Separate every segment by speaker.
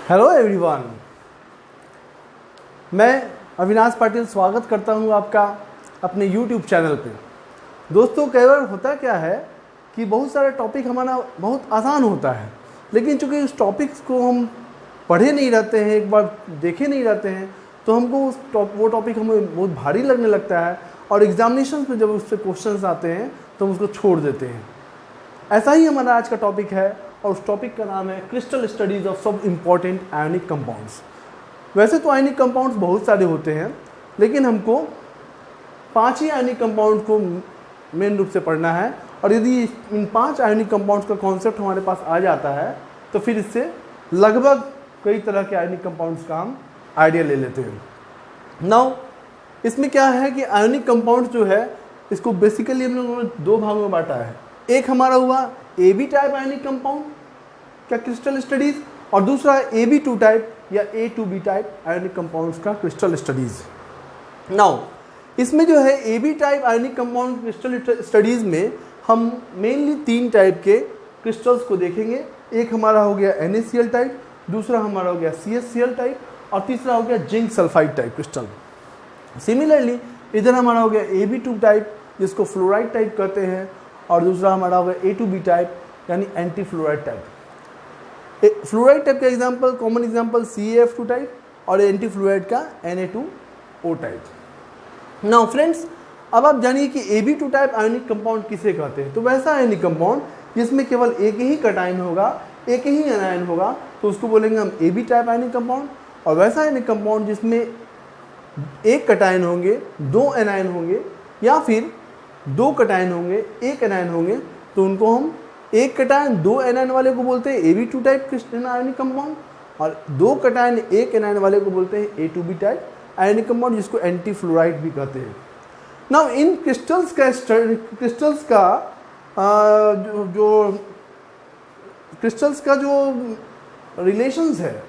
Speaker 1: Hello everyone, मैं अविनाश पाटिल स्वागत करता हूं आपका अपने यूट्यूब चैनल पे। दोस्तों, कई बार होता क्या है कि बहुत सारे टॉपिक हमारा बहुत आसान होता है, लेकिन चूंकि उस टॉपिक्स को हम पढ़े नहीं रहते हैं, एक बार देखे नहीं रहते हैं, तो हमको वो टॉपिक हमें बहुत भारी लगने लगता है और एग्जामिनेशन में जब उससे क्वेश्चंस आते हैं तो हम उसको छोड़ देते हैं। ऐसा ही हमारा आज का टॉपिक है और उस टॉपिक का नाम है क्रिस्टल स्टडीज़ ऑफ सब इम्पॉर्टेंट आयोनिक कंपाउंड्स। वैसे तो आयोनिक कंपाउंड्स बहुत सारे होते हैं, लेकिन हमको 5 ही आयोनिक कंपाउंड को मेन रूप से पढ़ना है, और यदि इन 5 आयोनिक कंपाउंड्स का कॉन्सेप्ट हमारे पास आ जाता है तो फिर इससे लगभग कई तरह के आयोनिक कंपाउंड्स का हम आइडिया ले लेते हैं। नाउ इसमें क्या है कि आयोनिक कंपाउंड्स जो है इसको बेसिकली हम लोगों ने 2 भागों में बांटा है। एक हमारा हुआ AB टाइप आयोनिक कंपाउंड का क्रिस्टल स्टडीज़, और दूसरा AB2 टाइप या A2B टाइप आयोनिक कंपाउंड्स का क्रिस्टल स्टडीज़। नाउ इसमें जो है AB type ionic compound crystal studies में हम मेनली 3 टाइप के क्रिस्टल्स को देखेंगे। एक हमारा हो गया NaCl टाइप, दूसरा हमारा हो गया CaCl टाइप, और तीसरा हो गया zinc sulphide type crystal. Similarly इधर हमारा हो गया AB2 टाइप जिसको फ्लोराइड टाइप कहते हैं, और दूसरा हमारा हो गया A2B टाइप यानी anti fluoride type. Fluoride type का example, common example CaF2 type, और एंटी फ्लोराइड का Na2O टाइप। नाउ फ्रेंड्स, अब आप जानिए कि AB2 टाइप आयोनिक कंपाउंड किसे कहते हैं। तो वैसा आयोनिक कंपाउंड जिसमें केवल एक ही कटायन होगा, एक ही एनायन होगा, तो उसको बोलेंगे हम AB टाइप आयोनिक कंपाउंड। और वैसा आयोनिक कंपाउंड जिसमें एक कटायन होंगे, 2 एनायन होंगे, या फिर 2 कटायन होंगे, 1 एनायन होंगे, तो उनको हम 1 कटायन 2 एनायन वाले को बोलते हैं AB2 type crystal ionic compound, और 2 कटायन 1 एनायन वाले को बोलते हैं A2B टाइप आयोनिक कंपाउंड जिसको एंटी फ्लोराइड भी कहते हैं। नाउ इन क्रिस्टल्स का जो रिलेशंस है,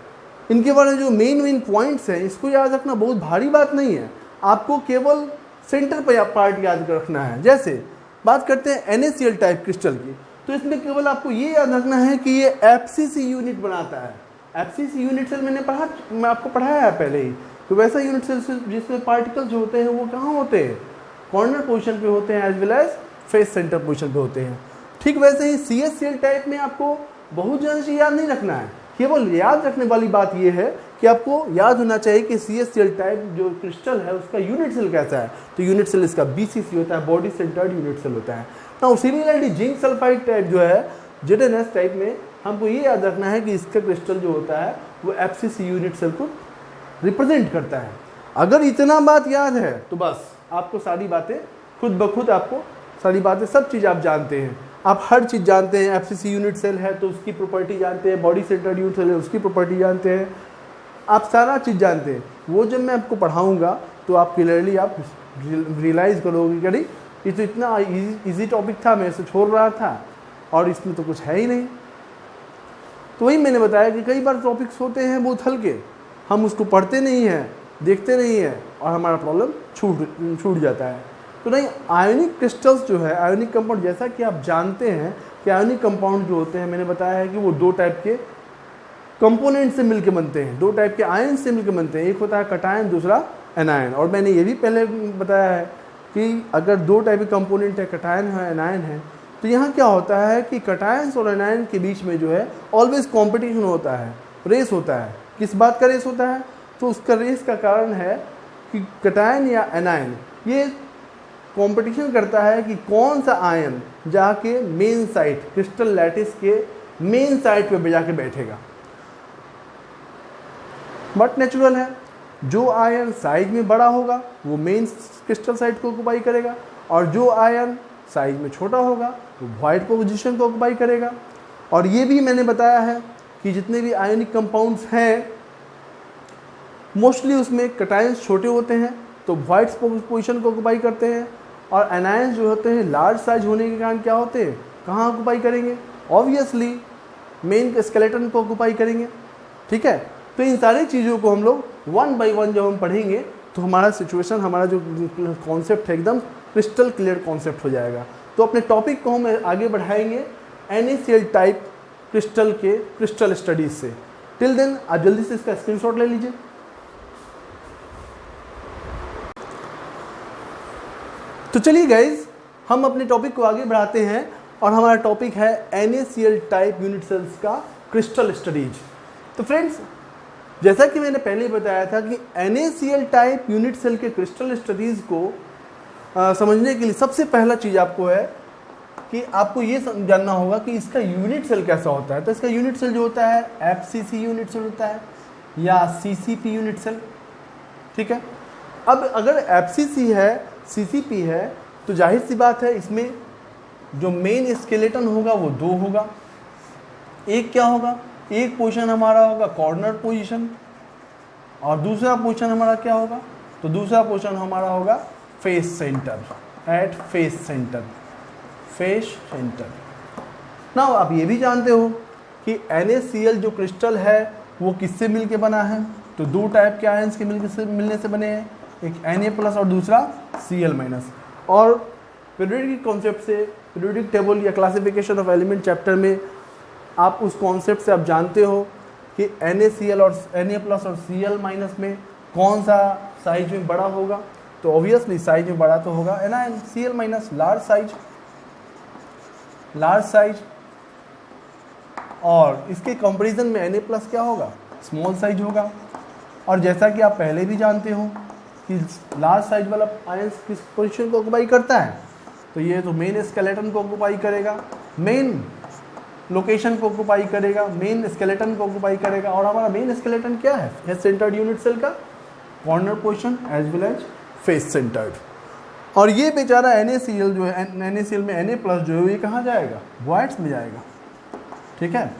Speaker 1: इनके बारे में जो मेन पॉइंट्स हैं, इसको याद रखना बहुत भारी बात नहीं है। आपको केवल सेंटर पर पार्ट याद रखना है। जैसे बात करते हैं NaCl टाइप क्रिस्टल की, तो इसमें केवल आपको ये याद रखना है कि ये FCC यूनिट बनाता है। FCC यूनिट सेल मैं आपको पढ़ाया है पहले ही। तो वैसा यूनिट सेल जिसमें पार्टिकल्स जो होते हैं वो कहाँ होते हैं, कॉर्नर पोजीशन पे होते हैं, as well as face centre position पे होते हैं। ठीक वैसे ही CaCl टाइप में आपको बहुत ज़्यादा चीज़ याद नहीं रखना है। केवल याद रखने वाली बात यह है कि आपको याद होना चाहिए कि CaCl टाइप जो क्रिस्टल है उसका यूनिट सेल कैसा है। तो यूनिट सेल इसका BCC होता है, बॉडी सेंटर्ड यूनिट सेल होता है। तो सिमिलरली जिंक सल्फाइड टाइप जो है ZnS टाइप में हमको ये याद रखना है कि इसका क्रिस्टल जो होता है वो FCC यूनिट सेल को रिप्रेजेंट करता है। अगर इतना बात याद है तो बस आपको सारी बातें खुद ब खुद, आपको सारी बातें, सब चीज़ आप जानते हैं। आप हर चीज़ जानते हैं। FCC यूनिट सेल है तो उसकी प्रॉपर्टी जानते हैं, बॉडी सेंटर्ड यूनिट सेल है उसकी प्रॉपर्टी जानते हैं, आप सारा चीज़ जानते हैं। वो जब मैं आपको पढ़ाऊँगा तो आप क्लियरली आप रियलाइज़ करोगे कि अरे ये तो इतना इजी टॉपिक था, मैं इसे छोड़ रहा था और इसमें तो कुछ है ही नहीं। तो वही मैंने बताया कि कई बार टॉपिक्स होते हैं बहुत हल्के, हम उसको पढ़ते नहीं हैं, देखते नहीं हैं, और हमारा प्रॉब्लम छूट जाता है। तो नहीं, आयोनिक क्रिस्टल्स जो है, आयोनिक कंपाउंड, जैसा कि आप जानते हैं कि आयोनिक कंपाउंड जो होते हैं, मैंने बताया है कि वो 2 टाइप के कंपोनेंट से मिलकर बनते हैं, 2 टाइप के आयन से मिलकर बनते हैं। एक होता है कटायन, दूसरा एनायन। और मैंने ये भी पहले बताया है कि अगर 2 टाइप के कंपोनेंट है, कटायन है, एनायन है, तो यहाँ क्या होता है कि कटायंस और एनायन के बीच में जो है ऑलवेज कॉम्पिटिशन होता है, रेस होता है। किस बात का रेस होता है? तो उसका रेस का कारण है कि कटायन या एनायन ये कंपटीशन करता है कि कौन सा आयन जाके मेन साइट, क्रिस्टल लैटिस के मेन साइट पे जाके बैठेगा। बट नेचुरल है, जो आयन साइज में बड़ा होगा वो मेन क्रिस्टल साइट को ऑक्युपाई करेगा, और जो आयन साइज में छोटा होगा वो वाइट पोजीशन को ऑक्युपाई करेगा। और ये भी मैंने बताया है कि जितने भी आयनिक कंपाउंड्स हैं मोस्टली उसमें कटायंस छोटे होते हैं तो वाइट पोजीशन को ऑक्युपाई करते हैं, और एनायंस जो होते हैं लार्ज साइज होने के कारण क्या होते हैं, कहाँ ऑक्युपाई करेंगे? ऑब्वियसली मेन स्केलेटन को ऑक्युपाई करेंगे। ठीक है, तो इन सारी चीज़ों को हम लोग 1 बाय 1 जब हम पढ़ेंगे तो हमारा सिचुएशन, हमारा जो कॉन्सेप्ट है एकदम क्रिस्टल क्लियर कॉन्सेप्ट हो जाएगा। तो अपने टॉपिक को हम आगे बढ़ाएंगे NaCl टाइप क्रिस्टल के क्रिस्टल स्टडीज से। टिल देन आप जल्दी से इसका स्क्रीनशॉट ले लीजिए। तो चलिए गाइज, हम अपने टॉपिक को आगे बढ़ाते हैं और हमारा टॉपिक है NaCl टाइप यूनिट सेल्स का क्रिस्टल स्टडीज। तो फ्रेंड्स, जैसा कि मैंने पहले बताया था कि NaCl टाइप यूनिट सेल के क्रिस्टल स्टडीज को समझने के लिए सबसे पहला चीज़ आपको है कि आपको ये जानना होगा कि इसका यूनिट सेल कैसा होता है। तो इसका यूनिट सेल जो होता है FCC यूनिट सेल होता है या CCP यूनिट सेल, ठीक है। अब अगर FCC है, CCP है, तो जाहिर सी बात है इसमें जो मेन स्केलेटन होगा वो दो होगा। एक क्या होगा, एक पोजीशन हमारा होगा कॉर्नर पोजीशन और दूसरा पोजीशन हमारा क्या होगा, तो दूसरा पोजीशन हमारा होगा face centre, at face centre, face centre. ना आप ये भी जानते हो कि NaCl जो क्रिस्टल है वो किससे मिलके बना है, तो दो टाइप के आयंस के मिलने से बने हैं, एक Na+ और दूसरा Cl-। और पीरियोडिक कॉन्सेप्ट से, पीरियोडिक टेबल या क्लासिफिकेशन ऑफ एलिमेंट चैप्टर में आप उस कॉन्सेप्ट से आप जानते हो कि NaCl और Na+ और Cl- में कौन सा साइज में बड़ा होगा, तो ऑब्वियसली साइज में बड़ा तो होगा NaCl- लार्ज साइज, और इसके कंपैरिजन में Na+ क्या होगा, स्मॉल साइज होगा। और जैसा कि आप पहले भी जानते हो कि लार्ज साइज वाला आयंस किस पोजीशन को ऑक्युपाई करता है, तो ये तो मेन स्केलेटन को ऑक्युपाई करेगा, मेन लोकेशन को ऑक्युपाई करेगा, मेन स्केलेटन को ऑक्युपाई करेगा। और हमारा मेन स्केलेटन क्या है, फेस सेंटर्ड यूनिट सेल का corner position as well as face centred. और ये बेचारा NaCl जो है, NaCl में Na+ जो है ये कहाँ जाएगा, वॉइड्स में जाएगा, ठीक है।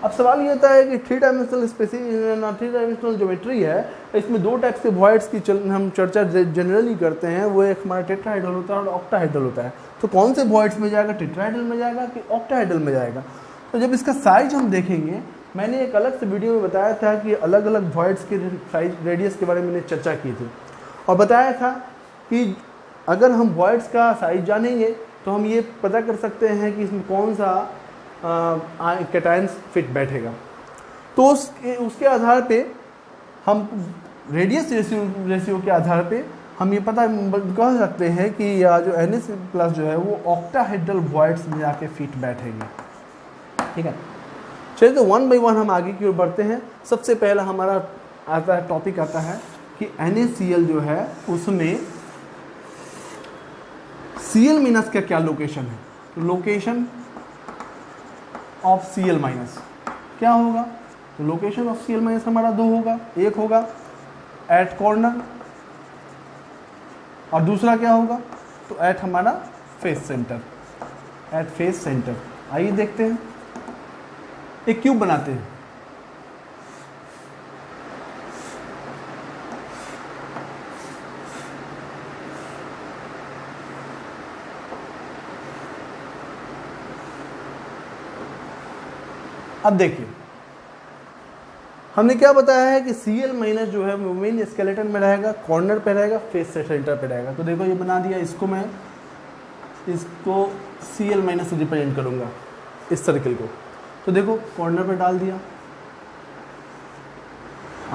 Speaker 1: अब सवाल ये होता है कि थ्री डायमेंशनल ज्योमेट्री है, इसमें दो टाइप से वॉइड्स की हम चर्चा जनरली करते हैं, वो एक हमारा टेट्राहेड्रल होता है और ऑक्टाहेड्रल होता है। तो कौन से वॉइड्स में जाएगा, टेट्राहेड्रल में जाएगा कि ऑक्टाहेड्रल में जाएगा। तो जब इसका साइज हम देखेंगे, मैंने एक अलग से वीडियो में बताया था कि अलग अलग वॉइड्स के साइज रेडियस के बारे में मैंने चर्चा की थी और बताया था कि अगर हम वॉइड्स का साइज जानेंगे तो हम ये पता कर सकते हैं कि इसमें कौन सा कैटायंस फिट बैठेगा। तो उसके आधार पे हम रेडियस रेशियो के आधार पे हम ये पता कह सकते हैं कि यह जो Na+ जो है वो ऑक्टाहेड्रल वॉइड्स में जाके फिट बैठेंगे, ठीक है। चलिए तो वन बाई वन हम आगे की ओर बढ़ते हैं। सबसे पहला हमारा आता है टॉपिक आता है कि NaCl जो है उसमें Cl- का क्या लोकेशन है। तो लोकेशन ऑफ Cl- क्या होगा, तो लोकेशन ऑफ Cl- हमारा दो होगा, एक होगा एट कॉर्नर और दूसरा क्या होगा, तो एट हमारा face centre, at face centre. आइए देखते हैं, एक क्यूब बनाते हैं। अब देखिए हमने क्या बताया है कि Cl- जो है वो मेन स्केलेटन में रहेगा, कॉर्नर पे रहेगा, फेस सेंटर पे रहेगा। तो देखो ये बना दिया, इसको मैं इसको Cl- से रिप्रेजेंट करूंगा, इस सर्किल को। तो देखो कॉर्नर पे डाल दिया,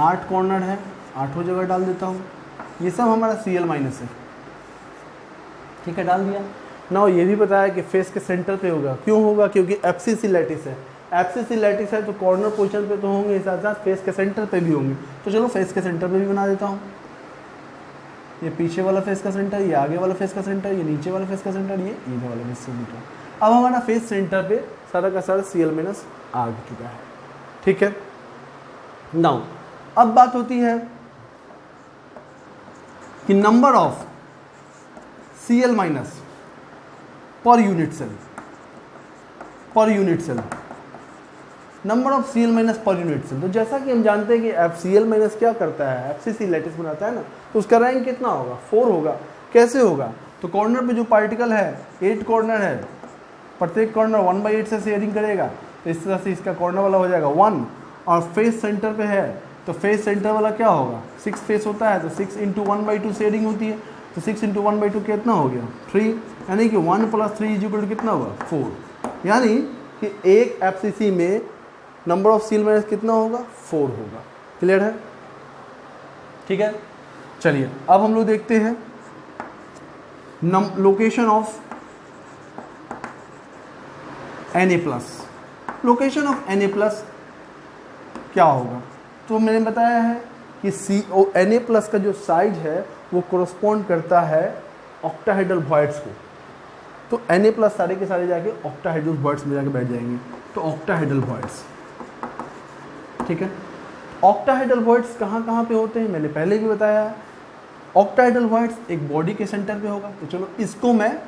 Speaker 1: 8 कॉर्नर है, 8 जगह डाल देता हूँ। ये सब हमारा Cl- है, ठीक है, डाल दिया ना। ये भी बताया कि फेस के सेंटर पे होगा, क्यों होगा, क्योंकि FCC लैटिस है। FCC लैटिस है तो कॉर्नर पोजीशन पे तो होंगे, साथ साथ फेस के सेंटर पे भी होंगे। तो चलो फेस के सेंटर पे भी बना देता हूँ। ये पीछे वाला फेस का सेंटर, ये आगे वाला फेस का सेंटर, ये नीचे वाला फेस का सेंटर, ये वाला फेस का सेंटर। अब हमारा फेस सेंटर पे सारा का सारा Cl- आ चुका है, ठीक है। नाउ अब बात होती है कि number of Cl- per unit cell, per unit cell, number of Cl- per unit cell. तो जैसा कि हम जानते हैं कि Cl- क्या करता है, FCC लैटिस बनाता है ना, तो उसका रैंक कितना होगा, 4 होगा। कैसे होगा, तो कॉर्नर पे जो पार्टिकल है 8 कॉर्नर है, प्रत्येक कॉर्नर 1/8 से शेयरिंग करेगा, तो इस तरह से इसका कॉर्नर वाला हो जाएगा 1। और फेस सेंटर पे है तो फेस सेंटर वाला क्या होगा, 6 फेस होता है तो 6 × 1/2 शेयरिंग होती है, तो 6 × 1/2 कितना हो गया 3, यानी कि 1 + 3 = कितना होगा 4। यानी कि एक FCC में नंबर ऑफ Cl माइनस कितना होगा, 4 होगा। क्लियर है, ठीक है। चलिए अब हम लोग देखते हैं location of Na+। Location of Na+ क्या होगा, तो मैंने बताया है कि Na+ का जो साइज है वो कोरस्पॉन्ड करता है ऑक्टाहेड्रल वॉइड्स को। तो Na+ सारे के सारे जाके ऑक्टाहेड्रल वॉइड्स में जाके बैठ जाएंगे, तो ऑक्टाहेड्रल वॉइड्स, ठीक है। ऑक्टाहेड्रल वॉइड्स कहाँ कहाँ पे होते हैं, मैंने पहले भी बताया है। ऑक्टाहेड्रल वॉइड्स एक बॉडी के सेंटर पे होगा, तो चलो इसको मैं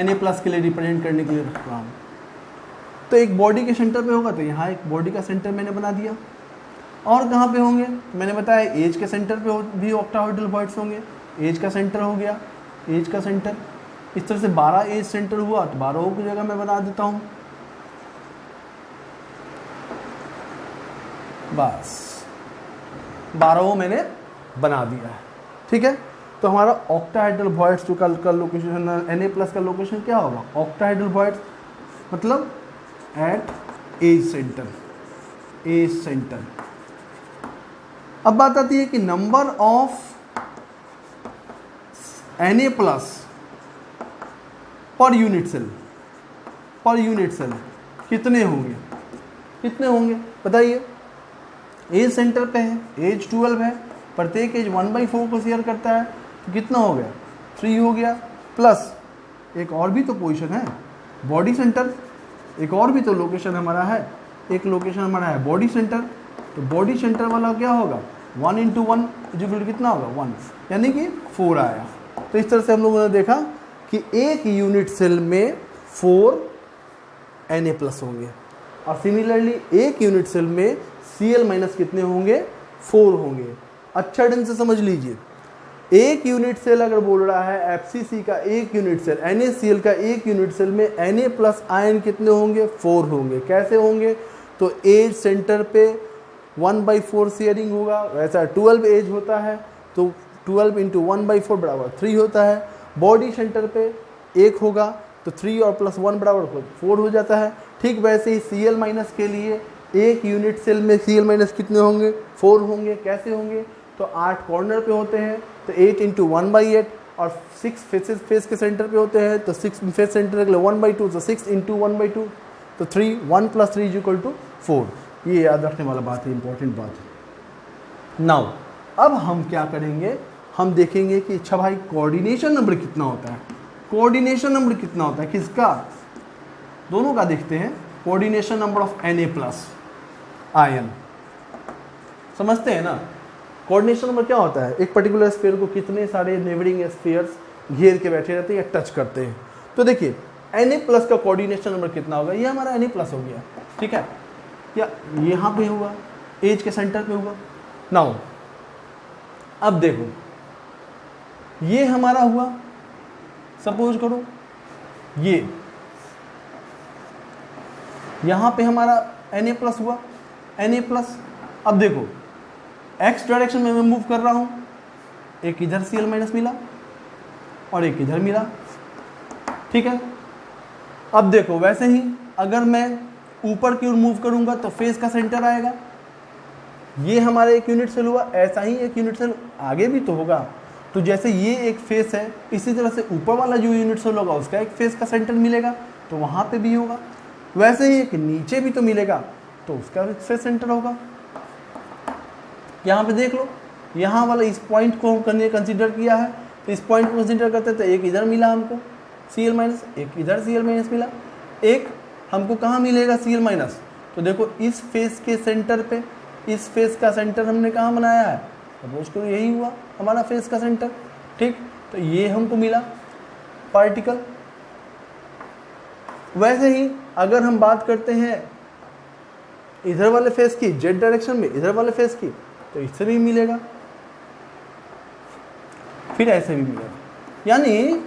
Speaker 1: Na+ के लिए रिप्रेजेंट करने के लिए रख रहा हूँ। तो एक बॉडी के सेंटर पे होगा, तो यहाँ एक बॉडी का सेंटर मैंने बना दिया। और कहाँ पे होंगे, मैंने बताया एज के सेंटर पे भी ऑक्टाहेड्रल वॉइड्स होंगे। एज का सेंटर हो गया, एज का सेंटर, इस तरह से 12 एज सेंटर हुआ, तो 12 की जगह मैं बना देता हूँ, बस 12 मैंने बना दिया है, ठीक है। तो हमारा ऑक्टाहेड्रल वॉइड्स जो का लोकेशन Na+ का लोकेशन क्या होगा, ऑक्टाहेड्रल वॉइड्स मतलब एट एज सेंटर। अब बात आती है कि number of Na+ per unit cell कितने होंगे बताइए। एज सेंटर पे है, एज 12 है, प्रत्येक एज 1/4 को शेयर करता है, तो कितना हो गया, 3 हो गया। प्लस एक और भी तो पोजीशन है बॉडी सेंटर, एक और भी तो लोकेशन हमारा है, एक लोकेशन हमारा है बॉडी सेंटर। तो बॉडी सेंटर वाला क्या होगा, 1 × 1 इक्वल कितना होगा, 1, यानी कि 4 आया। तो इस तरह से हम लोगों ने देखा कि एक यूनिट सेल में 4 Na+ होंगे, और सिमिलरली एक यूनिट सेल में Cl- कितने होंगे, 4 होंगे। अच्छा ढंग से समझ लीजिए, एक यूनिट सेल अगर बोल रहा है FCC का एक यूनिट सेल, NaCl का एक यूनिट सेल में Na+ आयन कितने होंगे, 4 होंगे। कैसे होंगे, तो एज सेंटर पे 1/4 शेयरिंग होगा, वैसा 12 एज होता है, तो 12 × 1/4 बराबर 3 होता है। बॉडी सेंटर पे 1 होगा, तो 3 और प्लस 1 बराबर 4 हो जाता है। ठीक वैसे ही Cl- के लिए एक यूनिट सेल में Cl- कितने होंगे, 4 होंगे। कैसे होंगे, तो 8 कॉर्नर पे होते हैं, तो 8 × 1/8, और 6 फेस के सेंटर पे होते हैं, तो 6 फेस सेंटर के लिए 1/2, तो 6 × 1/2, तो 3, 1 + 3 = 4। ये याद रखने वाला बात है, इंपॉर्टेंट बात है। नाउ अब हम क्या करेंगे, हम देखेंगे कि अच्छा भाई कोऑर्डिनेशन नंबर कितना होता है। कोऑर्डिनेशन नंबर कितना होता है किसका, दोनों का देखते हैं। Coordination number of Na+ ion, समझते हैं ना। कोऑर्डिनेशन नंबर क्या होता है, एक पर्टिकुलर स्फीयर को कितने सारे नेबरिंग स्फीयर्स घेर के बैठे रहते हैं या टच करते हैं। तो देखिए Na+ का कोऑर्डिनेशन नंबर कितना होगा, ये हमारा Na+ हो गया, ठीक है, या यहाँ पे होगा, एज के सेंटर पे होगा। नाउ अब देखो, ये हमारा हुआ, सपोज करो ये यहाँ पे हमारा Na+ हुआ, Na+। अब देखो x डायरेक्शन में मैं मूव कर रहा हूँ, एक इधर Cl- मिला और एक इधर मिला, ठीक है। अब देखो वैसे ही अगर मैं ऊपर की ओर मूव करूँगा तो फेस का सेंटर आएगा, ये हमारा एक यूनिट सेल हुआ। ऐसा ही एक यूनिट सेल आगे भी तो होगा, तो जैसे ये एक फेस है, इसी तरह से ऊपर वाला जो यूनिट सेल होगा उसका एक फेस का सेंटर मिलेगा, तो वहाँ पे भी होगा। वैसे ही एक नीचे भी तो मिलेगा, तो उसका फेस सेंटर होगा। यहाँ पे देख लो, यहाँ वाला इस पॉइंट को हमने कंसीडर किया है, तो इस पॉइंट को कंसीडर करते तो एक इधर मिला हमको Cl-, एक इधर Cl- मिला, एक हमको कहाँ मिलेगा Cl-। तो देखो इस फेस के सेंटर पे, इस फेस का सेंटर हमने कहाँ बनाया है, सपोज करो यही हुआ हमारा फेस का सेंटर, ठीक। तो ये हमको मिला पार्टिकल। वैसे ही अगर हम बात करते हैं इधर वाले फेस की, जेड डायरेक्शन में इधर वाले फेस की, तो इससे भी मिलेगा, फिर ऐसे भी मिलेगा। यानी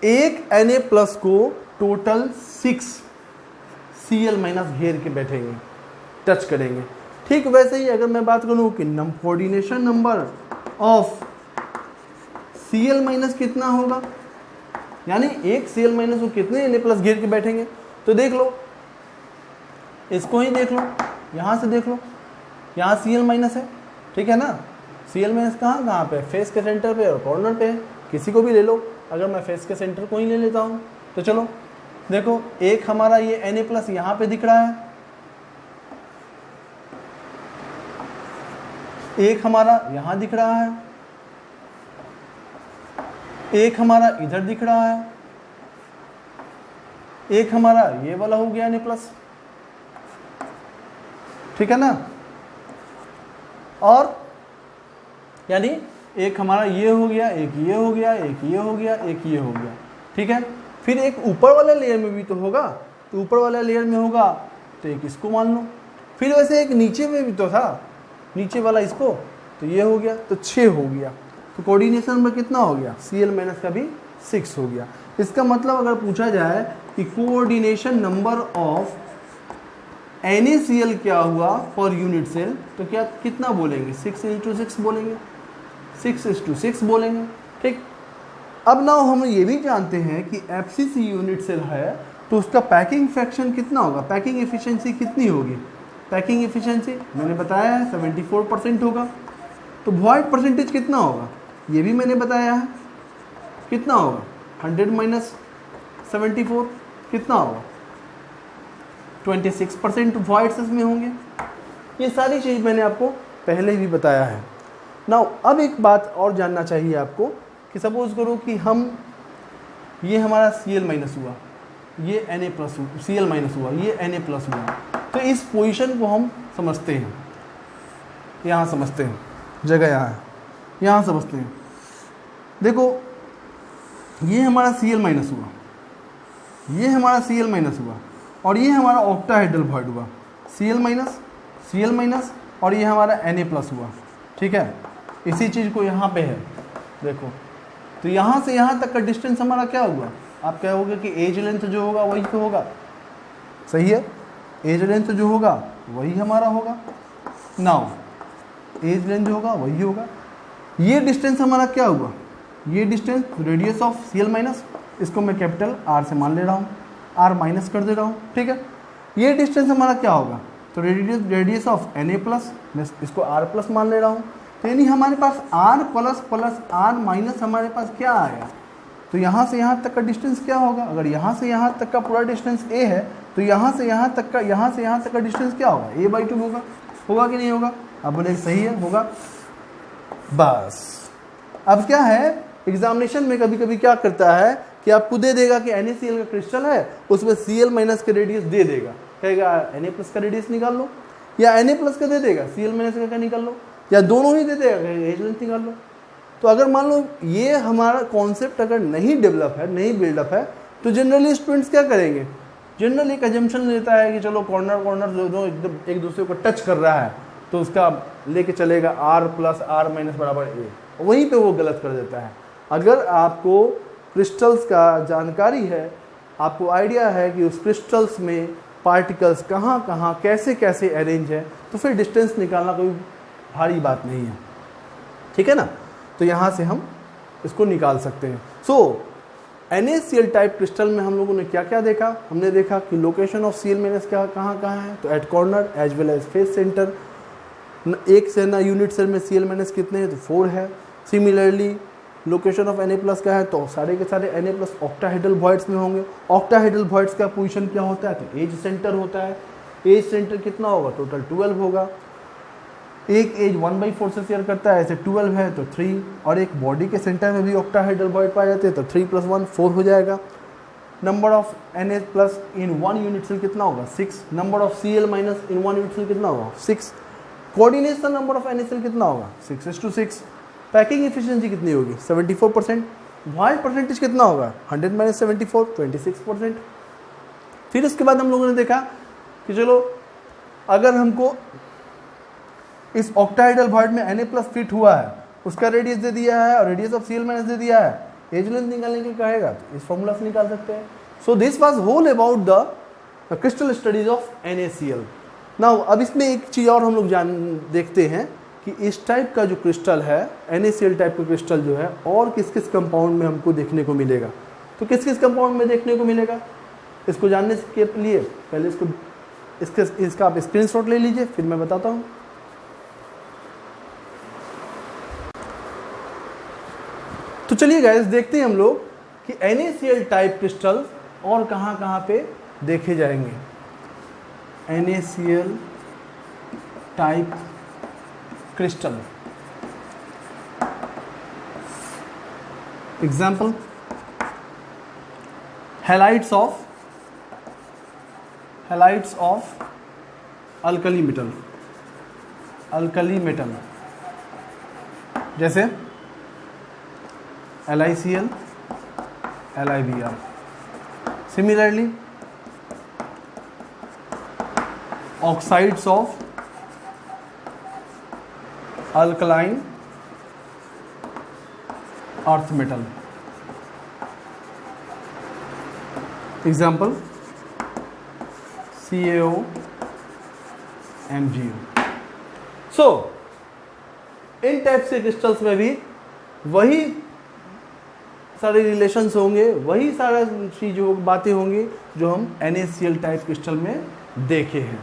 Speaker 1: एक Na+ को टोटल 6 Cl- घेर के बैठेंगे, टच करेंगे। ठीक वैसे ही अगर मैं बात करूं कि कोऑर्डिनेशन नंबर ऑफ Cl- कितना होगा, यानी एक Cl- को कितने Na+ घेर के बैठेंगे। तो देख लो इसको ही देख लो, यहाँ से देख लो, यहाँ Cl माइनस है, ठीक है ना। Cl माइनस कहाँ कहाँ पे, फेस के सेंटर पे और कॉर्नर पे है, किसी को भी ले लो। अगर मैं फेस के सेंटर को ही ले लेता हूँ तो चलो देखो, एक हमारा ये Na+ यहाँ पे दिख रहा है, एक हमारा यहाँ दिख रहा है, एक हमारा इधर दिख रहा है, एक हमारा ये वाला हो गया Na+, ठीक है ना। और यानी एक हमारा ये हो गया, एक ये हो गया, एक ये हो गया, एक ये हो गया, ठीक है। फिर एक ऊपर वाले लेयर में भी तो होगा, तो ऊपर वाले लेयर में होगा तो एक इसको मान लो। फिर वैसे एक नीचे में भी तो था, नीचे वाला इसको, तो ये हो गया, तो 6 हो गया। तो कोऑर्डिनेशन में कितना हो गया, Cl माइनस का भी 6 हो गया। इसका मतलब अगर पूछा जाए कि कोऑर्डिनेशन नंबर ऑफ NaCl क्या हुआ पर यूनिट सेल, तो क्या कितना बोलेंगे, 6 × 6 बोलेंगे, 6:6 बोलेंगे, ठीक। अब ना हम ये भी जानते हैं कि FCC यूनिट सेल है तो उसका पैकिंग फ्रैक्शन कितना होगा, पैकिंग एफिशिएंसी कितनी होगी। पैकिंग एफिशिएंसी मैंने बताया है 74% होगा। तो वॉइड परसेंटेज कितना होगा, ये भी मैंने बताया है, कितना होगा 100 - 74 कितना होगा, 26% वॉइड्स इसमें होंगे। ये सारी चीज़ मैंने आपको पहले भी बताया है। नाउ अब एक बात और जानना चाहिए आपको कि सपोज करो कि हम, ये हमारा Cl माइनस हुआ, ये Na+ Cl माइनस हुआ, ये Na+ हुआ, तो इस पोजीशन को हम समझते हैं, यहाँ समझते हैं, जगह यहाँ है, यहाँ समझते हैं। देखो ये हमारा Cl माइनस हुआ, ये हमारा Cl माइनस हुआ, और ये हमारा ऑक्टाहेड्रल वॉइड हुआ, Cl माइनस और ये हमारा Na+ हुआ, ठीक है। इसी चीज़ को यहाँ पे है देखो, तो यहाँ से यहाँ तक का डिस्टेंस हमारा क्या हुआ, आप कहोगे कि एज लेंथ जो होगा वही तो होगा, सही है, एज लेंथ जो होगा वही हमारा होगा। नाउ एज लेंथ जो होगा वही होगा। ये डिस्टेंस हमारा क्या हुआ, ये distance radius of Cl minus, इसको मैं कैपिटल R से मान ले रहा हूँ, R माइनस कर दे रहा हूँ, ठीक है। ये डिस्टेंस हमारा क्या होगा, तो रेडियस ऑफ Na+, मैं इसको R+ मान ले रहा हूँ। तो यानी हमारे पास R+ R माइनस हमारे पास क्या आएगा, तो यहाँ से यहाँ तक का डिस्टेंस क्या होगा, अगर यहाँ से यहाँ तक का पूरा डिस्टेंस A है तो यहाँ से यहाँ तक का डिस्टेंस क्या होगा, A/2 होगा, होगा कि नहीं होगा, आप बोले सही है, होगा। बस अब क्या है, एग्जामिनेशन में कभी कभी क्या करता है कि आपको दे देगा कि NaCl का क्रिस्टल है, उसमें Cl माइनस का रेडियस दे देगा, कहेगा Na+ का रेडियस निकाल लो, या Na+ का दे देगा Cl माइनस का निकाल लो, या दोनों ही दे देगा एज लेंथ निकाल लो। तो अगर मान लो ये हमारा कॉन्सेप्ट अगर नहीं डेवलप है, नहीं बिल्डअप है, तो जनरली स्टूडेंट्स क्या करेंगे, जनरली एक एजम्पशन लेता है कि चलो कॉर्नर जो एकदम एक दूसरे को टच कर रहा है तो उसका लेके चलेगा R+ R- = A, वहीं पे वो गलत कर देता है। अगर आपको क्रिस्टल्स का जानकारी है, आपको आइडिया है कि उस क्रिस्टल्स में पार्टिकल्स कहाँ कहाँ कैसे कैसे अरेंज है, तो फिर डिस्टेंस निकालना कोई भारी बात नहीं है, ठीक है ना। तो यहाँ से हम इसको निकाल सकते हैं। सो NaCl टाइप क्रिस्टल में हम लोगों ने क्या क्या देखा, हमने देखा कि लोकेशन ऑफ Cl माइनस क्या कहाँ है, तो at corner as well as face centre. एक से ना यूनिट सेल में Cl माइनस कितने हैं, तो 4 है। सिमिलरली लोकेशन ऑफ Na+ का है तो सारे के सारे Na+ ऑक्टाहेड्रल वॉइड्स में होंगे। ऑक्टाहेड्रल वॉइड्स का पोजीशन क्या होता है, तो एज सेंटर होता है। एज सेंटर कितना होगा, टोटल 12 होगा। एक एज 1/4 से शेयर करता है, ऐसे 12 है तो 3, और एक बॉडी के सेंटर में भी ऑक्टाहेड्रल वॉइड पाए जाते हैं तो 3 + 1 4 हो जाएगा। Number of Na+ in 1 unit cell कितना होगा, 6। Number of Cl minus in 1 unit cell कितना होगा, 6। कोऑर्डिनेशन नंबर ऑफ NaCl कितना होगा, 6:6। पैकिंग एफिशिएंसी कितनी होगी, 74%। वॉइड परसेंटेज कितना होगा, 100 - 74 26%। फिर उसके बाद हम लोगों ने देखा कि चलो अगर हमको इस ऑक्टाहेड्रल वॉइड में Na+ फिट हुआ है, उसका रेडियस दे दिया है और रेडियस ऑफ Cl माइनस दे दिया है, एज लेंथ निकालने के लिए कहेगा तो इस फॉर्मूला से निकाल सकते हैं। So this was whole about the crystal studies of NaCl। Now अब इसमें एक चीज़ और हम लोग देखते हैं कि इस टाइप का जो क्रिस्टल है, NaCl टाइप का क्रिस्टल जो है, और किस किस कंपाउंड में हमको देखने को मिलेगा। तो किस किस कंपाउंड में देखने को मिलेगा, इसको जानने के लिए पहले इसको इसका आप स्क्रीनशॉट ले लीजिए, फिर मैं बताता हूँ। तो चलिए गाइस देखते हैं हम लोग कि NaCl टाइप क्रिस्टल और कहाँ कहाँ पे देखे जाएंगे। NaCl type crystal example, halides of alkali metal जैसे LiCl, LiBr। Similarly oxides of alkaline earth metal example CaO, MgO। So in type से क्रिस्टल्स में भी वही सारे रिलेशंस होंगे, वही सारा चीज़ बातें होंगी जो हम NaCl टाइप क्रिस्टल में देखे हैं।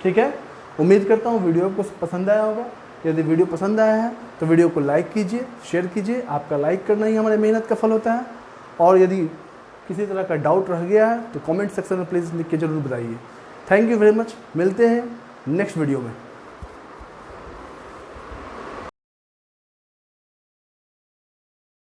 Speaker 1: ठीक है, उम्मीद करता हूँ वीडियो को पसंद आया होगा। यदि वीडियो पसंद आया है तो वीडियो को लाइक कीजिए, शेयर कीजिए। आपका लाइक करना ही हमारे मेहनत का फल होता है। और यदि किसी तरह का डाउट रह गया है तो कमेंट सेक्शन में प्लीज़ लिख के ज़रूर बताइए। Thank you very much. मिलते हैं नेक्स्ट वीडियो में।